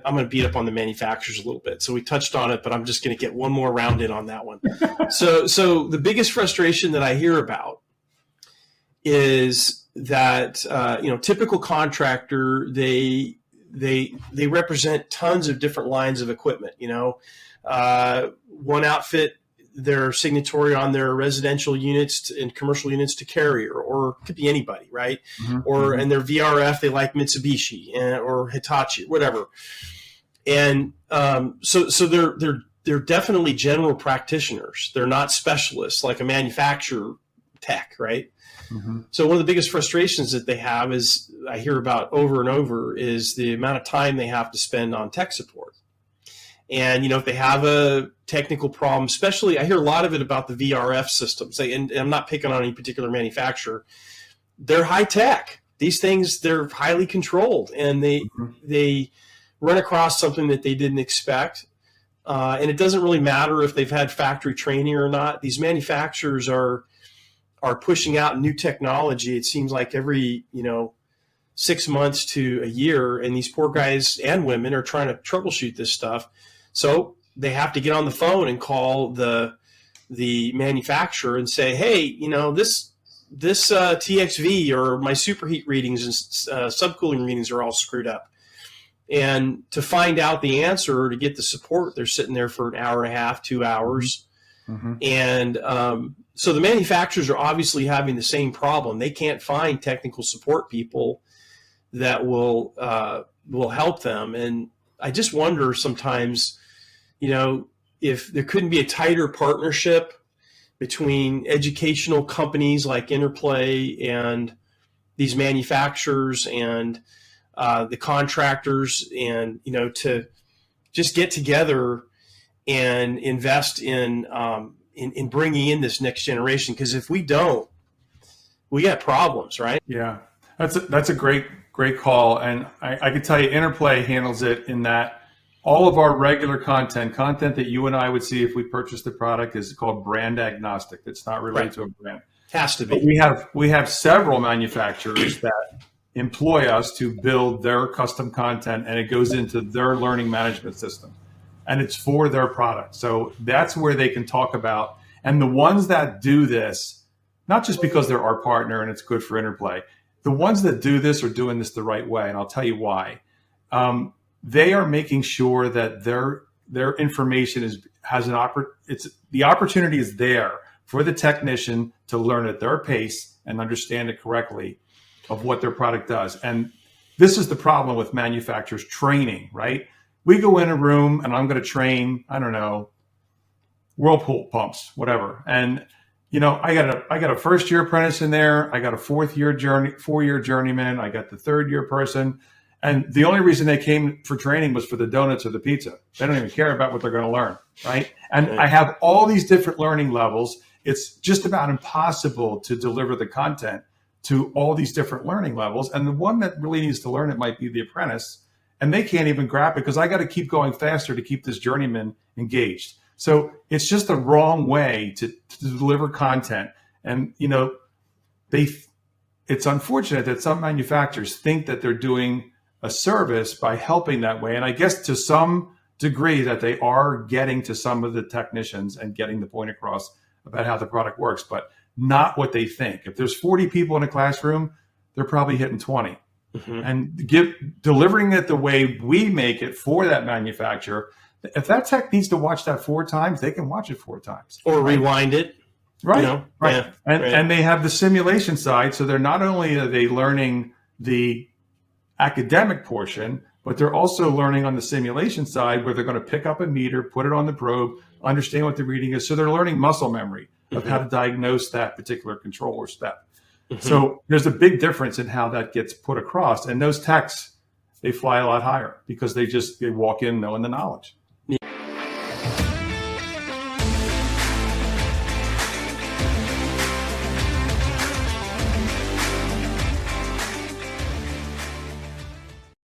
I'm going to beat up on the manufacturers a little bit. So we touched on it, but I'm just going to get one more round in on that one. So the biggest frustration that I hear about is that typical contractor, they represent tons of different lines of equipment. One outfit, they're signatory on their residential units and commercial units to Carrier, or it could be anybody, right? Mm-hmm. And their VRF, they like Mitsubishi or Hitachi, whatever. And so they're definitely general practitioners. They're not specialists like a manufacturer tech, right? Mm-hmm. So one of the biggest frustrations that they have is, I hear about over and over, is the amount of time they have to spend on tech support. And, if they have a technical problem, especially, I hear a lot of it about the VRF systems, and I'm not picking on any particular manufacturer. They're high tech. These things, they're highly controlled, and they run across something that they didn't expect. And it doesn't really matter if they've had factory training or not. These manufacturers are pushing out new technology. It seems like every, 6 months to a year, and these poor guys and women are trying to troubleshoot this stuff. So they have to get on the phone and call the manufacturer and say, hey, this TXV or my superheat readings and subcooling readings are all screwed up. And to find out the answer or to get the support, they're sitting there for an hour and a half, 2 hours. Mm-hmm. And so the manufacturers are obviously having the same problem. They can't find technical support people that will help them. And I just wonder sometimes, if there couldn't be a tighter partnership between educational companies like Interplay and these manufacturers and the contractors, and to just get together and invest in bringing in this next generation. Because if we don't, we got problems, right? Yeah, that's a great call. And I can tell you, Interplay handles it in that all of our regular content that you and I would see if we purchased the product is called brand agnostic. It's not related to a brand. Has to be. But we have several manufacturers that employ us to build their custom content, and it goes into their learning management system, and it's for their product. So that's where they can talk about. And the ones that do this, not just because they're our partner and it's good for Interplay, the ones that do this are doing this the right way, and I'll tell you why. They are making sure that their information the opportunity is there for the technician to learn at their pace and understand it correctly of what their product does. And this is the problem with manufacturers training, right? We go in a room and I'm going to train, I don't know, Whirlpool pumps, whatever. And I got a first year apprentice in there. I got a 4-year journeyman. I got the 3rd-year person. And the only reason they came for training was for the donuts or the pizza. They don't even care about what they're going to learn, right? And I have all these different learning levels. It's just about impossible to deliver the content to all these different learning levels. And the one that really needs to learn it might be the apprentice. And they can't even grab it because I got to keep going faster to keep this journeyman engaged. So it's just the wrong way to deliver content. And, it's unfortunate that some manufacturers think that they're doing a service by helping that way. And I guess to some degree that they are getting to some of the technicians and getting the point across about how the product works, but not what they think. If there's 40 people in a classroom, they're probably hitting 20. Mm-hmm. And delivering it the way we make it for that manufacturer. If that tech needs to watch that 4 times, they can watch it 4 times. Or rewind it. Right. Right. Yeah, and they have the simulation side. So they're not only are they learning the academic portion, but they're also learning on the simulation side where they're going to pick up a meter, put it on the probe, understand what the reading is. So they're learning muscle memory of how to diagnose that particular controller step. Mm-hmm. So there's a big difference in how that gets put across. And those techs, they fly a lot higher because they walk in knowing the knowledge.